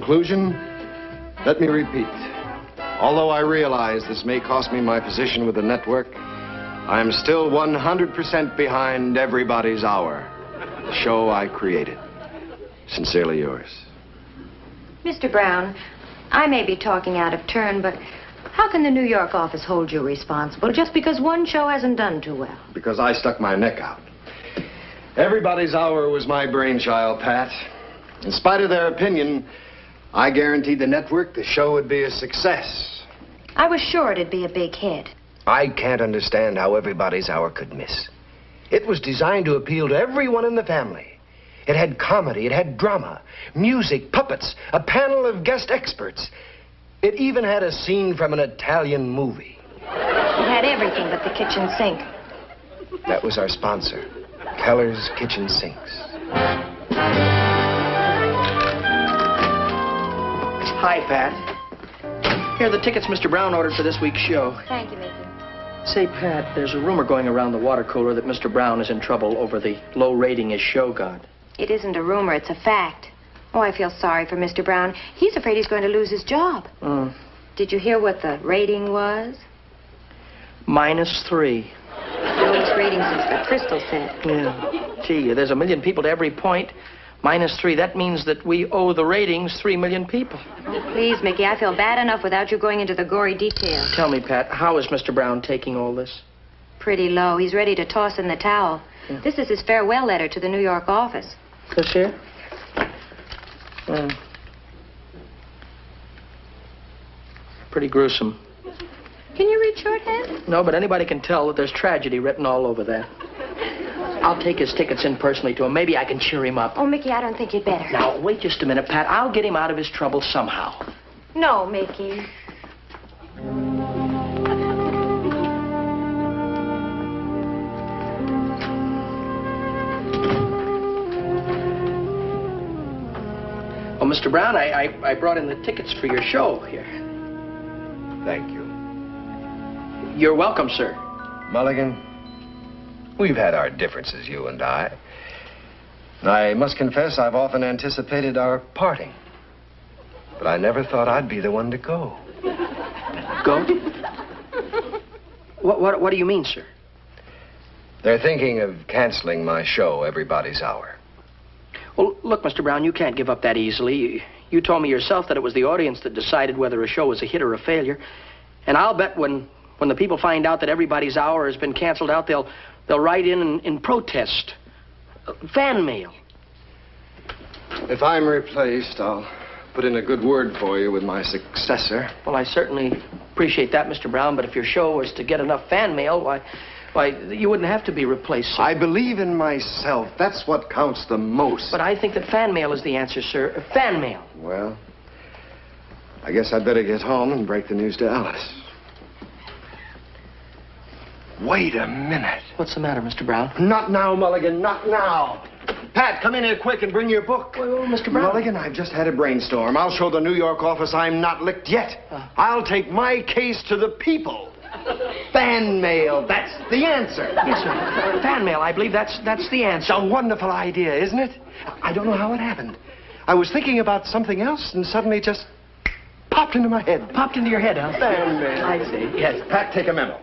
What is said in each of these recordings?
conclusion, let me repeat. Although I realize this may cost me my position with the network, I am still 100% behind Everybody's Hour, the show I created. Sincerely yours. Mr. Brown, I may be talking out of turn, but how can the New York office hold you responsible just because one show hasn't done too well? Because I stuck my neck out. Everybody's Hour was my brainchild, Pat. In spite of their opinion, I guaranteed the network the show would be a success. I was sure it'd be a big hit. I can't understand how Everybody's Hour could miss. It was designed to appeal to everyone in the family. It had comedy, it had drama, music, puppets, a panel of guest experts. It even had a scene from an Italian movie. It had everything but the kitchen sink. That was our sponsor, Keller's Kitchen Sinks. Hi, Pat. Here are the tickets Mr. Brown ordered for this week's show. Thank you, Mickey. Say, Pat, there's a rumor going around the water cooler that Mr. Brown is in trouble over the low rating his show got. It isn't a rumor, it's a fact. Oh, I feel sorry for Mr. Brown. He's afraid he's going to lose his job. Did you hear what the rating was? -3. Lowest rating since the crystal set. Yeah. Gee, there's 1 million people to every point. -3, that means that we owe the ratings 3 million people. Oh, please, Mickey, I feel bad enough without you going into the gory details. Tell me, Pat, how is Mr. Brown taking all this? Pretty low. He's ready to toss in the towel. Yeah. This is his farewell letter to the New York office. This here? Pretty gruesome. Can you read shorthand? No, but anybody can tell that there's tragedy written all over that. I'll take his tickets in personally to him. Maybe I can cheer him up. Oh, Mickey, I don't think you'd better. Now, wait just a minute, Pat. I'll get him out of his trouble somehow. No, Mickey. Oh, Mr. Brown, I brought in the tickets for your show here. Thank you. You're welcome, sir. Mulligan, we've had our differences, you and I. I must confess I've often anticipated our parting. But I never thought I'd be the one to go. Go? What do you mean, sir? They're thinking of canceling my show, Everybody's Hour. Well, look, Mr. Brown, you can't give up that easily. You told me yourself that it was the audience that decided whether a show was a hit or a failure. And I'll bet when the people find out that Everybody's Hour has been canceled out, they'll write in protest. Fan mail. If I'm replaced, I'll put in a good word for you with my successor. Well, I certainly appreciate that, Mr. Brown, but if your show was to get enough fan mail, why, you wouldn't have to be replaced, sir. I believe in myself. That's what counts the most. But I think that fan mail is the answer, sir. Fan mail. Well, I guess I'd better get home and break the news to Alice. Wait a minute. What's the matter, Mr. Brown? Not now, Mulligan, not now. Pat, come in here quick and bring your book. Well, Mr. Brown. Mulligan, I've just had a brainstorm. I'll show the New York office I'm not licked yet. I'll take my case to the people. Fan mail, that's the answer. Yes, sir. Fan mail, I believe that's the answer. It's a wonderful idea, isn't it? I don't know how it happened. I was thinking about something else and suddenly just popped into my head. Popped into your head, huh? Fan mail. I see, yes. Pat, take a memo.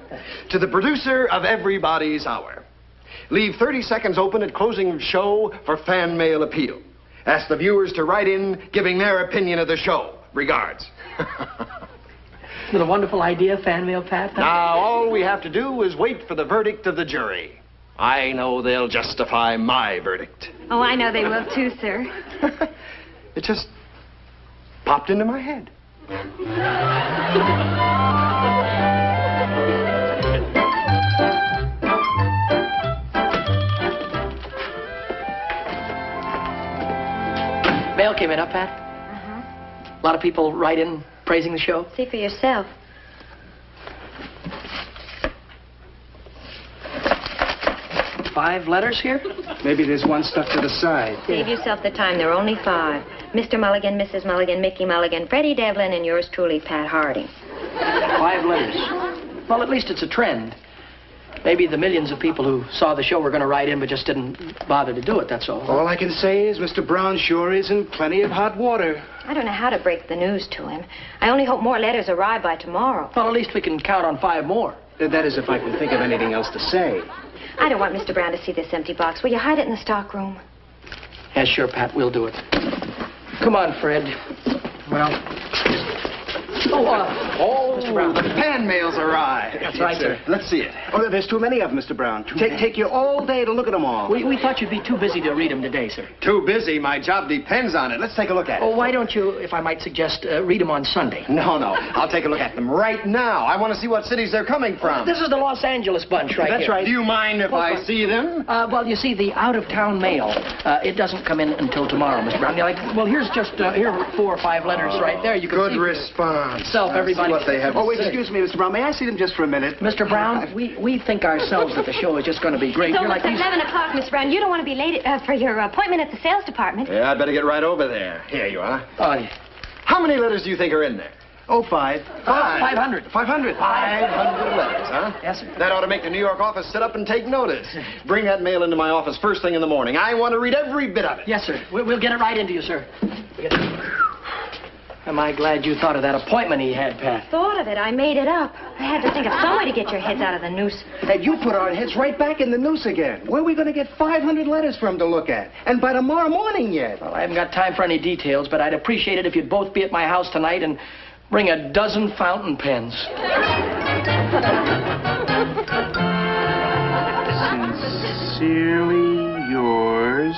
To the producer of Everybody's Hour. Leave 30 seconds open at closing of show for fan mail appeal. Ask the viewers to write in giving their opinion of the show. Regards. Isn't it a wonderful idea, fan mail, Pat? Now, all we have to do is wait for the verdict of the jury. I know they'll justify my verdict. Oh, I know they will too, sir. It just popped into my head. Mail came in, huh, Pat? A lot of people write in praising the show. See for yourself. Five letters here? Maybe there's one stuck to the side. Save yourself the time. There are only 5. Mr. Mulligan, Mrs. Mulligan, Mickey Mulligan, Freddie Devlin, and yours truly, Pat Harding. 5 letters. Well, at least it's a trend. Maybe the millions of people who saw the show were going to write in but just didn't bother to do it, that's all. All I can say is Mr. Brown sure is in plenty of hot water. I don't know how to break the news to him. I only hope more letters arrive by tomorrow. Well, at least we can count on 5 more. That is if I can think of anything else to say. I don't want Mr. Brown to see this empty box. Will you hide it in the stockroom? Yeah, sure, Pat, we'll do it. Come on, Fred. Well... Mr. Brown. The fan mail's arrived. That's right, sir. Let's see it. Oh, there's too many of them, Mr. Brown. Take you all day to look at them all. We thought you'd be too busy to read them today, sir. Too busy. My job depends on it. Let's take a look at it. Oh, why don't you, if I might suggest, read them on Sunday? No. I'll take a look at them right now. I want to see what cities they're coming from. This is the Los Angeles bunch right That's here. right. Do you mind if I see them? Well, you see, the out-of-town mail, it doesn't come in until tomorrow, Mr. Brown. You're like, well, here's just, here are 4 or 5 letters right there. You can Good see response. yourself, everybody. See what they have to Wait, say. excuse me, Mr. Brown. May I see them just for a minute? Mr. Brown, we think ourselves that the show is just going to be great. It's You're almost like these... 11 o'clock, Miss Brown. You don't want to be late for your appointment at the sales department. Yeah, I'd better get right over there. Here you are. Oh, yeah. How many letters do you think are in there? Oh, 5. 500. 500. 500 letters, huh? Yes, sir. That ought to make the New York office sit up and take notice. Bring that mail into my office first thing in the morning. I want to read every bit of it. Yes, sir. We'll get it right into you, sir. Am I glad you thought of that appointment he had, Pat? Thought of it. I made it up. I had to think of some way to get your heads out of the noose. And you put our heads right back in the noose again. Where are we going to get 500 letters from to look at? And by tomorrow morning yet. Well, I haven't got time for any details, but I'd appreciate it if you'd both be at my house tonight and bring a dozen fountain pens. Sincerely yours,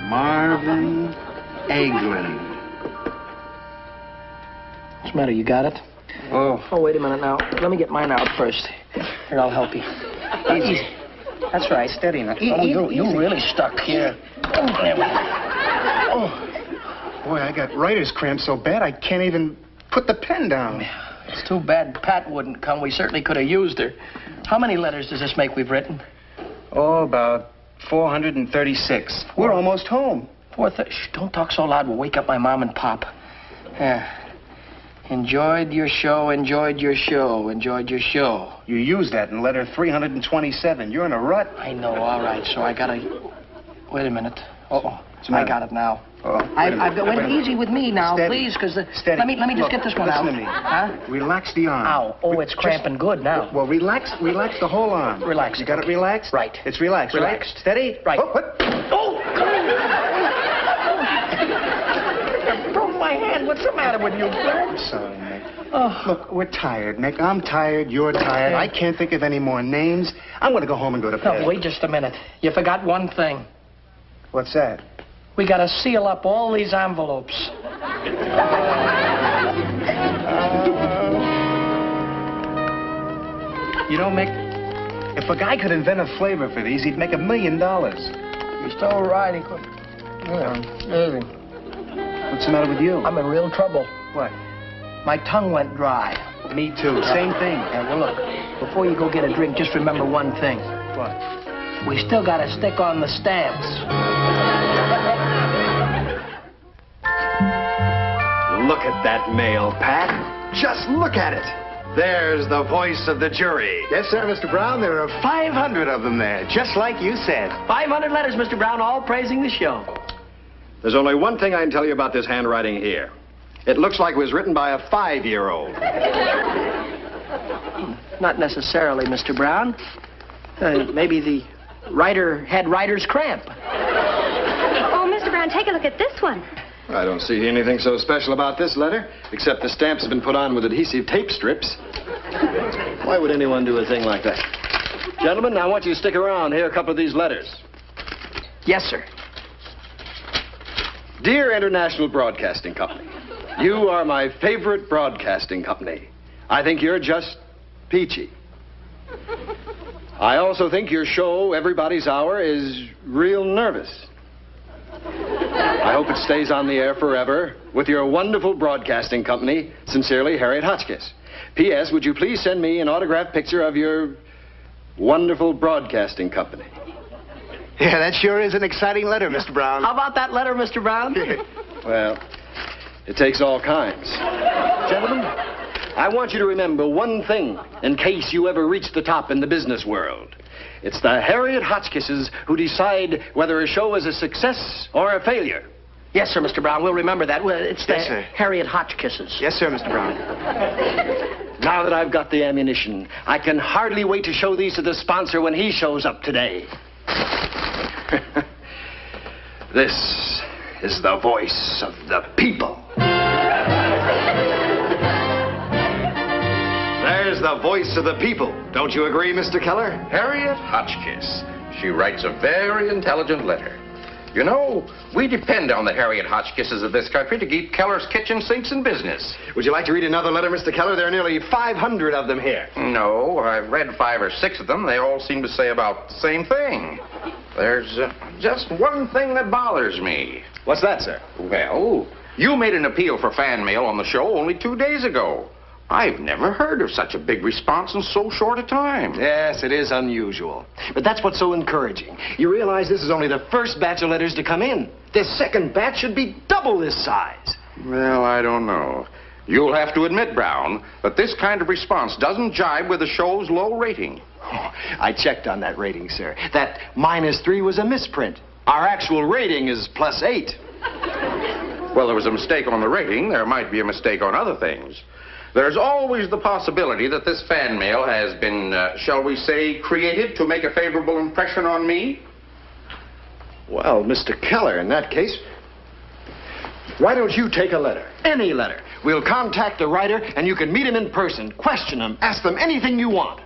Marvin Eglin. What's the matter? You got it? Oh. Oh, wait a minute now. Let me get mine out first. Here, I'll help you. Easy. That's right. Steady now. You really stuck here. Oh, there we go. Oh. Boy, I got writer's cramp so bad I can't even put the pen down. It's too bad Pat wouldn't come. We certainly could have used her. How many letters does this make we've written? Oh, about 436. We're almost home. Shh, don't talk so loud. We'll wake up my mom and pop. Yeah. Enjoyed your show, enjoyed your show, enjoyed your show. You used that in letter 327. You're in a rut. I know, all right, so I gotta... Wait a minute. Uh-oh. the matter? I got it now. Oh, I've got... wait a Wait, minute. easy with me now, Steady. please, because... Steady. Let me just Look, get this one out. listen to me. Huh? Relax the arm. Ow. Oh, it's cramping good now. Well, relax the whole arm. Relax. You got it relaxed? Right. It's relaxed, Relaxed. right? Steady? Right. Oh, what? Oh! I broke my hand. What's the matter with you, Bert? I'm sorry, Nick. Oh. Look, we're tired, Nick. I'm tired. You're tired. I can't think of any more names. I'm going to go home and go to bed. No, wait just a minute. You forgot one thing. What's that? We got to seal up all these envelopes. You know, Mick, if a guy could invent a flavor for these, he'd make $1 million. You're so right. He could. What's the matter with you? I'm in real trouble. What? My tongue went dry. Me too. Same thing. Yeah, well, look, before you go get a drink, just remember one thing. What? We still got to stick on the stamps. Look at that mail, Pat. Just look at it. There's the voice of the jury. Yes, sir, Mr. Brown. There are 500 of them there, just like you said. 500 letters, Mr. Brown, all praising the show. There's only one thing I can tell you about this handwriting here. It looks like it was written by a 5-year-old. Not necessarily, Mr. Brown. Maybe the writer had writer's cramp. Oh, Mr. Brown, take a look at this one. I don't see anything so special about this letter, except the stamps have been put on with adhesive tape strips. Why would anyone do a thing like that? Gentlemen, I want you to stick around. Here are a couple of these letters. Yes, sir. Dear International Broadcasting Company, you are my favorite broadcasting company. I think you're just peachy. I also think your show, Everybody's Hour, is real nervous. I hope it stays on the air forever with your wonderful broadcasting company. Sincerely, Harriet Hotchkiss. P.S. Would you please send me an autographed picture of your wonderful broadcasting company? Yeah, that sure is an exciting letter, Mr. Brown. How about that letter, Mr. Brown? Well, it takes all kinds. Gentlemen, I want you to remember one thing in case you ever reach the top in the business world. It's the Harriet Hotchkisses who decide whether a show is a success or a failure. Yes, sir, Mr. Brown. We'll remember that. Well, it's the Yes, sir. Harriet Hotchkisses. Yes, sir, Mr. Brown. Now that I've got the ammunition, I can hardly wait to show these to the sponsor when he shows up today. This is the voice of the people. There's the voice of the people. Don't you agree, Mr. Keller? Harriet Hotchkiss. She writes a very intelligent letter. You know, we depend on the Harriet Hotchkisses of this country to keep Keller's kitchen sinks in business. Would you like to read another letter, Mr. Keller? There are nearly 500 of them here. No, I've read 5 or 6 of them. They all seem to say about the same thing. There's just one thing that bothers me. What's that, sir? Well, you made an appeal for fan mail on the show only 2 days ago. I've never heard of such a big response in so short a time. Yes, it is unusual. But that's what's so encouraging. You realize this is only the first batch of letters to come in. This second batch should be double this size. Well, I don't know. You'll have to admit, Brown, that this kind of response doesn't jibe with the show's low rating. Oh, I checked on that rating, sir. That -3 was a misprint. Our actual rating is +8. Well, there was a mistake on the rating. There might be a mistake on other things. There's always the possibility that this fan mail has been, shall we say, created to make a favorable impression on me. Well, Mr. Keller, in that case, why don't you take a letter? Any letter. We'll contact the writer, and you can meet him in person, question him, ask them anything you want.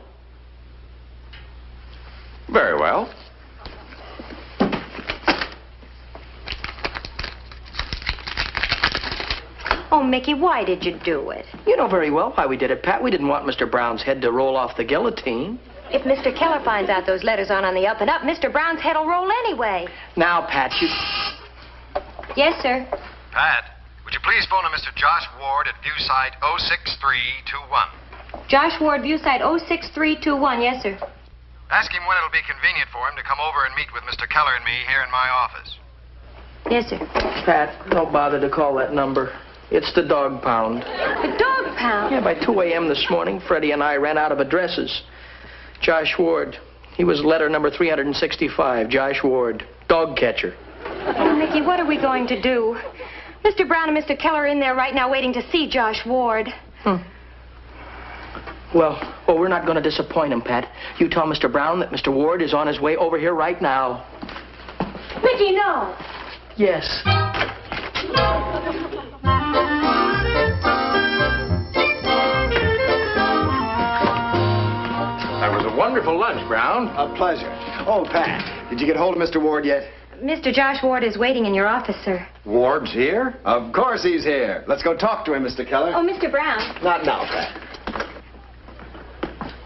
Very well. Oh, Mickey, why did you do it? You know very well why we did it, Pat. We didn't want Mr. Brown's head to roll off the guillotine. If Mr. Keller finds out those letters aren't on the up and up, Mr. Brown's head will roll anyway. Now, Pat, you... Yes, sir. Pat, would you please phone a Mr. Josh Ward at ViewSite 06321? Josh Ward, ViewSite 06321. Yes, sir. Ask him when it'll be convenient for him to come over and meet with Mr. Keller and me here in my office. Yes, sir. Pat, don't bother to call that number. It's the dog pound. The dog pound? Yeah, by 2 a.m. this morning, Freddie and I ran out of addresses. Josh Ward. He was letter number 365. Josh Ward. Dog catcher. Oh, Mickey, what are we going to do? Mr. Brown and Mr. Keller are in there right now waiting to see Josh Ward. Well, we're not going to disappoint him, Pat. You tell Mr. Brown that Mr. Ward is on his way over here right now. Mickey, no. Yes. That was a wonderful lunch, Brown. A pleasure. Oh, Pat, did you get hold of Mr. Ward yet? Mr. Josh Ward is waiting in your office, sir. Ward's here? Of course he's here. Let's go talk to him, Mr. Keller. Oh, Mr. Brown. Not now, Pat.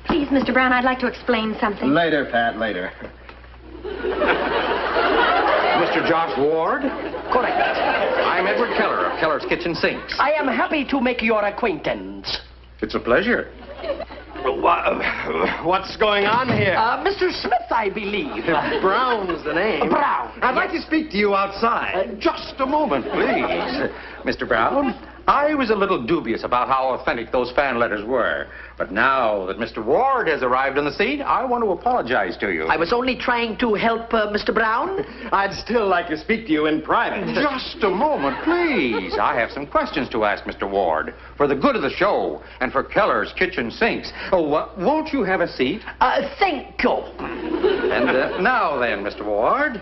Please, Mr. Brown, I'd like to explain something. Later, Pat, later. Mr. Josh Ward? Correct. I'm Edward Keller of Keller's Kitchen Sinks. I am happy to make your acquaintance. It's a pleasure. What's going on here? Mr. Smith, I believe. Brown's the name. Brown. I'd like to speak to you outside. Just a moment, please. Mr. Brown, I was a little dubious about how authentic those fan letters were. But now that Mr. Ward has arrived on the scene, I want to apologize to you. I was only trying to help Mr. Brown. I'd still like to speak to you in private. Just a moment, please. I have some questions to ask Mr. Ward for the good of the show and for Keller's Kitchen Sinks. Oh, won't you have a seat? Thank you. And now then, Mr. Ward.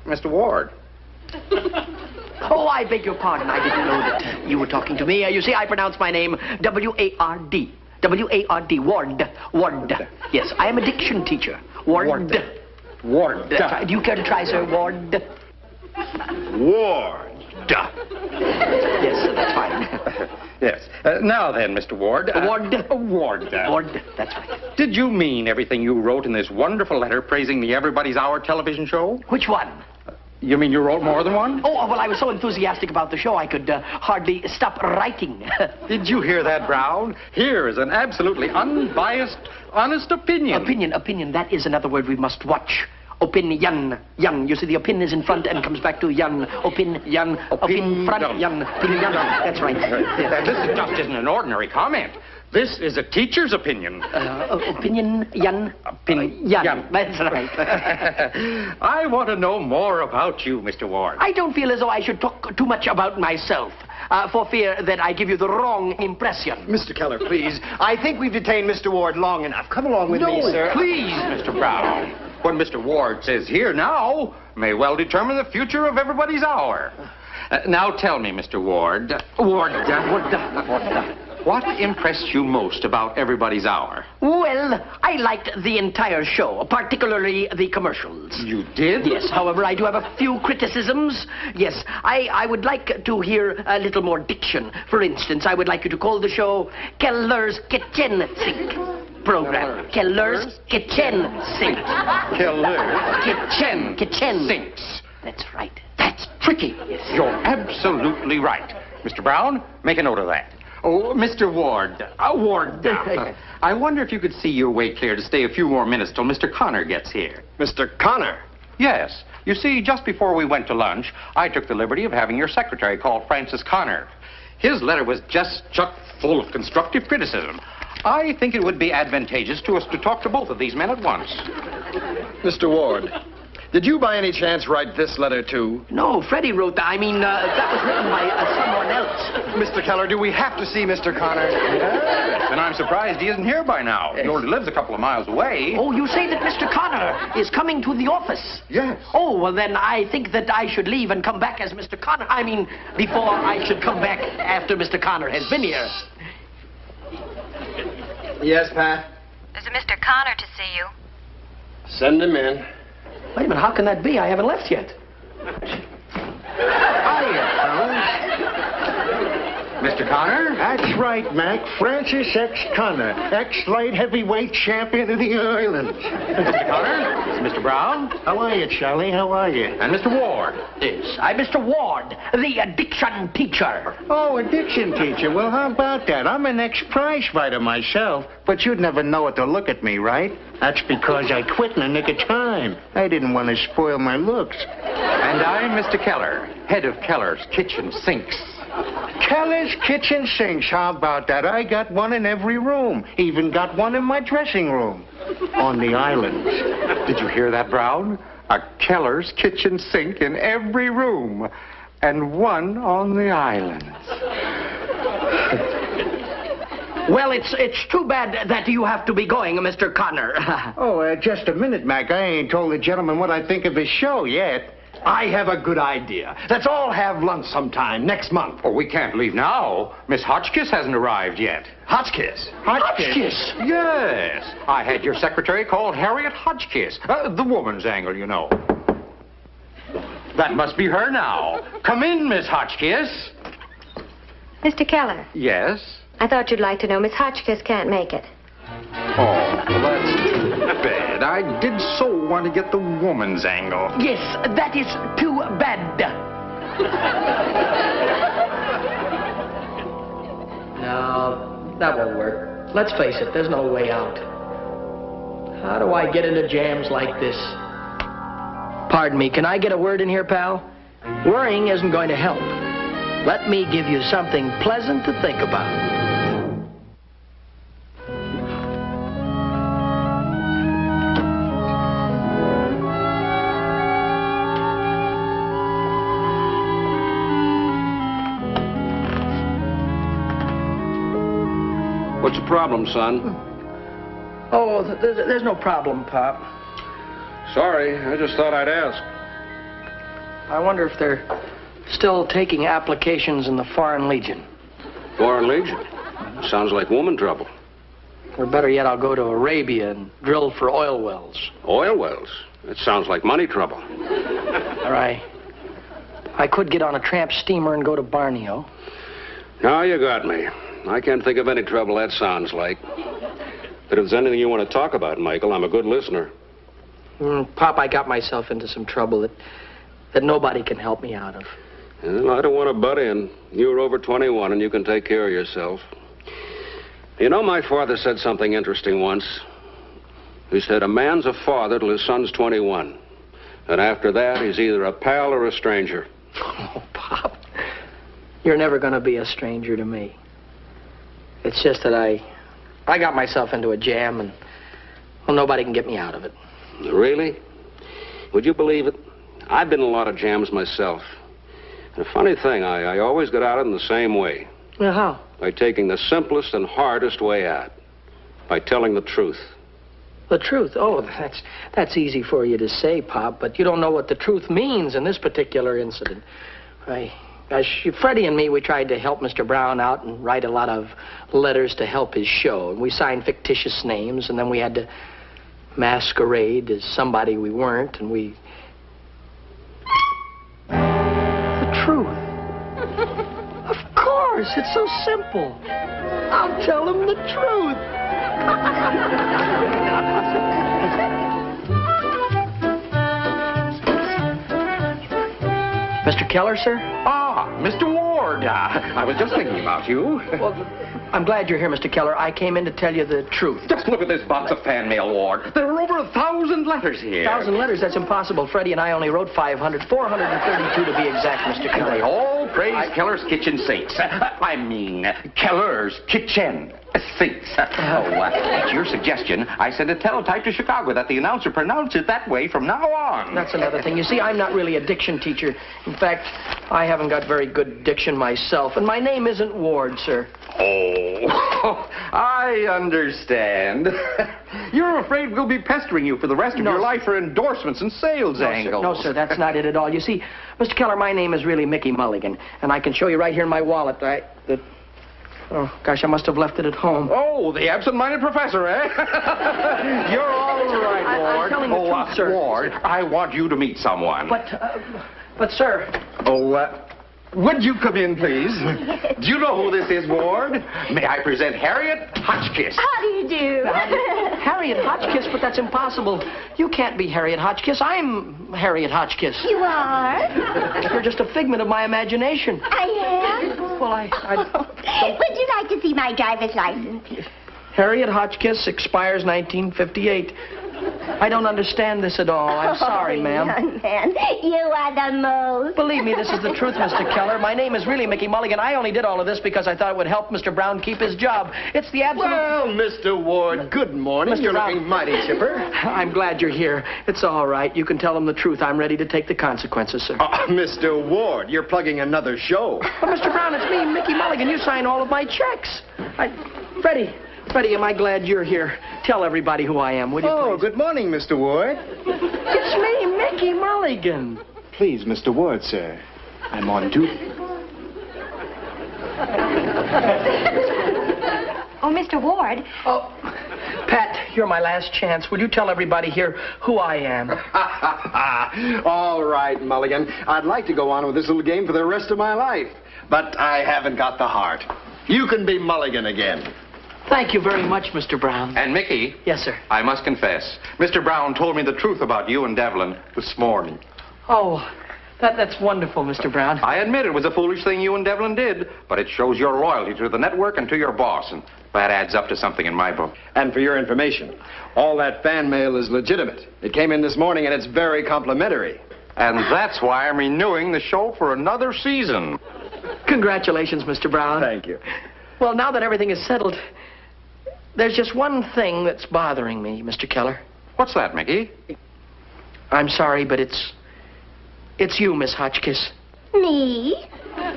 Mr. Ward. Oh, I beg your pardon. I didn't know that you were talking to me. You see, I pronounce my name W-A-R-D. W-A-R-D. Ward. Ward. Yes, I am a diction teacher. Ward. Ward. Do you care to try, sir? Ward. Ward. Yes, that's fine. Yes. Now then, Mr. Ward. Ward. Ward. Ward. That's right. Did you mean everything you wrote in this wonderful letter praising the Everybody's Hour television show? Which one? You mean you wrote more than one? Oh, well, I was so enthusiastic about the show, I could hardly stop writing. Did you hear that, Brown? Here is an absolutely unbiased, honest opinion. Opinion. That is another word we must watch. Opinion. Yan. You see, the opin is in front and comes back to yan. Opinion. Opin front. Yan. Opinion. That's right. This just isn't an ordinary comment. This is a teacher's opinion. Opinion. Yan. Yan. That's right. I want to know more about you, Mr. Ward. I don't feel as though I should talk too much about myself. For fear that I give you the wrong impression. Mr. Keller, please. I think we've detained Mr. Ward long enough. Come along with me, sir. Please, Mr. Brown. What Mr. Ward says here now may well determine the future of everybody's hour. Now tell me, Mr. Ward. What impressed you most about Everybody's Hour? Well, I liked the entire show, particularly the commercials. You did? Yes, however, I do have a few criticisms. Yes, I would like to hear a little more diction. For instance, I would like you to call the show Keller's Kitchen Sink Program. Keller's Kitchen Sink. Keller's Kitchen Sinks. That's right. That's tricky. Yes. You're absolutely right. Mr. Brown, make a note of that. Oh, Mr. Ward. Ward. I wonder if you could see your way clear to stay a few more minutes till Mr. Connor gets here. Mr. Connor? Yes. You see, just before we went to lunch, I took the liberty of having your secretary call Francis Connor. His letter was just chock full of constructive criticism. I think it would be advantageous to us to talk to both of these men at once. Mr. Ward, did you by any chance write this letter too? No, Freddie wrote that. I mean, that was written by someone else. Mr. Keller, do we have to see Mr. Connor? Yes, and I'm surprised he isn't here by now. He only lives a couple of miles away. Oh, you say that Mr. Connor is coming to the office? Yes. Oh, well, then I think that I should leave and come back as Mr. Connor. I mean, before I should come back after Mr. Connor has been here. Yes, Pat? There's a Mr. Connor to see you. Send him in. Wait a minute, how can that be? I haven't left yet. Mr. Connor? That's right, Mac. Francis X. Connor, ex-light heavyweight champion of the island. Mr. Connor? Mr. Brown? How are you, Charlie? How are you? And Mr. Ward? Yes, I'm Mr. Ward, the addiction teacher. Oh, addiction teacher. Well, how about that? I'm an ex-prize fighter myself, but you'd never know it to look at me, right? That's because I quit in the nick of time. I didn't want to spoil my looks. And I'm Mr. Keller, head of Keller's Kitchen Sinks. Keller's Kitchen Sinks. How about that? I got one in every room. Even got one in my dressing room. On the islands. Did you hear that, Brown? A Keller's Kitchen Sink in every room. And one on the islands. Well, it's too bad that you have to be going, Mr. Connor. Oh, just a minute, Mac. I ain't told the gentleman what I think of his show yet. I have a good idea. Let's all have lunch sometime next month. Oh, we can't leave now. Miss Hotchkiss hasn't arrived yet. Hotchkiss? Hotchkiss? Yes. I had your secretary called Harriet Hotchkiss. The woman's angle, you know. That must be her now. Come in, Miss Hotchkiss. Mr. Keller, Yes? I thought you'd like to know Miss Hotchkiss can't make it. Oh, well, that's too bad. I did so want to get the woman's angle. Yes, that is too bad. No, that won't work. Let's face it, there's no way out. How do I get into jams like this? Pardon me, can I get a word in here, pal? Worrying isn't going to help. Let me give you something pleasant to think about. What's the problem, son? Oh, there's no problem, Pop. Sorry, I just thought I'd ask. I wonder if they're still taking applications in the Foreign Legion. Foreign Legion? Sounds like woman trouble. Or better yet, I'll go to Arabia and drill for oil wells. Oil wells? That sounds like money trouble. Or I could get on a tramp steamer and go to Borneo. Now you got me. I can't think of any trouble that sounds like. But if there's anything you want to talk about, Michael, I'm a good listener. Pop, I got myself into some trouble that nobody can help me out of. Well, I don't want to butt in. You're over 21 and you can take care of yourself. You know, my father said something interesting once. He said, a man's a father till his son's 21. And after that, he's either a pal or a stranger. Oh, Pop. You're never going to be a stranger to me. It's just that I got myself into a jam, and, well, nobody can get me out of it. Really? Would you believe it? I've been in a lot of jams myself. And a funny thing, I always got out of them the same way. Well, how? By taking the simplest and hardest way out. By telling the truth. The truth? Oh, that's easy for you to say, Pop, but you don't know what the truth means in this particular incident. Freddie and me, we tried to help Mr. Brown out and write a lot of letters to help his show. And we signed fictitious names, and then we had to masquerade as somebody we weren't, and we... The truth. Of course, it's so simple. I'll tell him the truth. Mr. Keller, sir? Ah, Mr. Ward. I was just thinking about you. Well, I'm glad you're here, Mr. Keller. I came in to tell you the truth. Just look at this box of fan mail, Ward. There are over 1,000 letters here. 1,000 letters? That's impossible. Freddie and I only wrote 500. 432 to be exact, Mr. Keller. They all praise Keller's kitchen sinks. I mean, Keller's kitchen sinks. At your suggestion, I sent a teletype to Chicago that the announcer pronounce it that way from now on. That's another thing. You see, I'm not really a diction teacher. In fact, I haven't got very good diction myself. And my name isn't Ward, sir. Oh, I understand. You're afraid we'll be pestering you for the rest of your life for endorsements and sales angles. No, sir, that's not it at all. You see, Mr. Keller, my name is really Mickey Mulligan, and I can show you right here in my wallet oh, gosh, I must have left it at home. Oh, the absent-minded professor, eh? You're all right, Ward. I'm telling the truth, sir. Ward, I want you to meet someone. But, sir... Would you come in, please? Do you know who this is, Ward? May I present Harriet Hotchkiss? How do you do? Harriet Hotchkiss? But that's impossible. You can't be Harriet Hotchkiss. I'm Harriet Hotchkiss. You are? You're just a figment of my imagination. I am? Well, Would you like to see my driver's license? Harriet Hotchkiss expires 1958. I don't understand this at all. I'm sorry, ma'am. Young man, you are the most. Believe me, this is the truth, Mr. Keller. My name is really Mickey Mulligan. I only did all of this because I thought it would help Mr. Brown keep his job. It's the absolute... Well, Mr. Ward, good morning. Mr. You're Brown. looking mighty chipper. I'm glad you're here. It's all right. You can tell him the truth. I'm ready to take the consequences, sir. Mr. Ward, you're plugging another show. But, Mr. Brown, it's me, Mickey Mulligan. You sign all of my checks. Freddie, am I glad you're here? Tell everybody who I am, would you please? Oh, good morning, Mr. Ward. It's me, Mickey Mulligan. Please, Mr. Ward, sir. I'm on duty. Oh, Mr. Ward. Oh, Pat, you're my last chance. Will you tell everybody here who I am? All right, Mulligan. I'd like to go on with this little game for the rest of my life, but I haven't got the heart. You can be Mulligan again. Thank you very much, Mr. Brown. And Mickey. Yes, sir. I must confess, Mr. Brown told me the truth about you and Devlin this morning. Oh, that's wonderful, Mr. Brown. I admit it was a foolish thing you and Devlin did, but it shows your loyalty to the network and to your boss, and that adds up to something in my book. And for your information, all that fan mail is legitimate. It came in this morning, and it's very complimentary. And that's why I'm renewing the show for another season. Congratulations, Mr. Brown. Thank you. Well, now that everything is settled, there's just one thing that's bothering me, Mr. Keller. What's that, Mickey? I'm sorry, but it's you, Miss Hotchkiss. Me?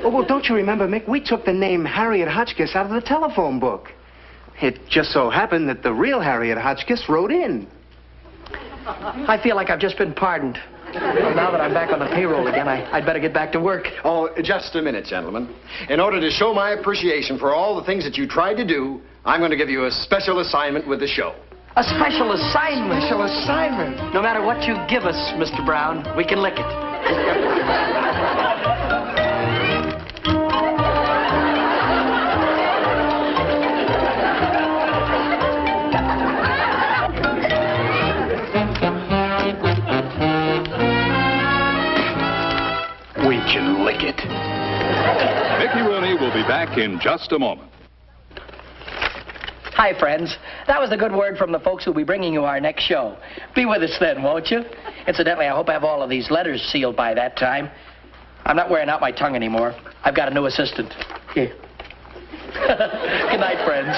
Oh, well, don't you remember, Mick? We took the name Harriet Hotchkiss out of the telephone book. It just so happened that the real Harriet Hotchkiss wrote in. I feel like I've just been pardoned. Well, now that I'm back on the payroll again, I'd better get back to work. Oh, just a minute, gentlemen. In order to show my appreciation for all the things that you tried to do, I'm going to give you a special assignment with the show. A special assignment? Special assignment? No matter what you give us, Mr. Brown, we can lick it. We can lick it. Mickey Rooney will be back in just a moment. Hi, friends. That was a good word from the folks who'll be bringing you our next show. Be with us then, won't you? Incidentally, I hope I have all of these letters sealed by that time. I'm not wearing out my tongue anymore. I've got a new assistant. Here. Good night, friends.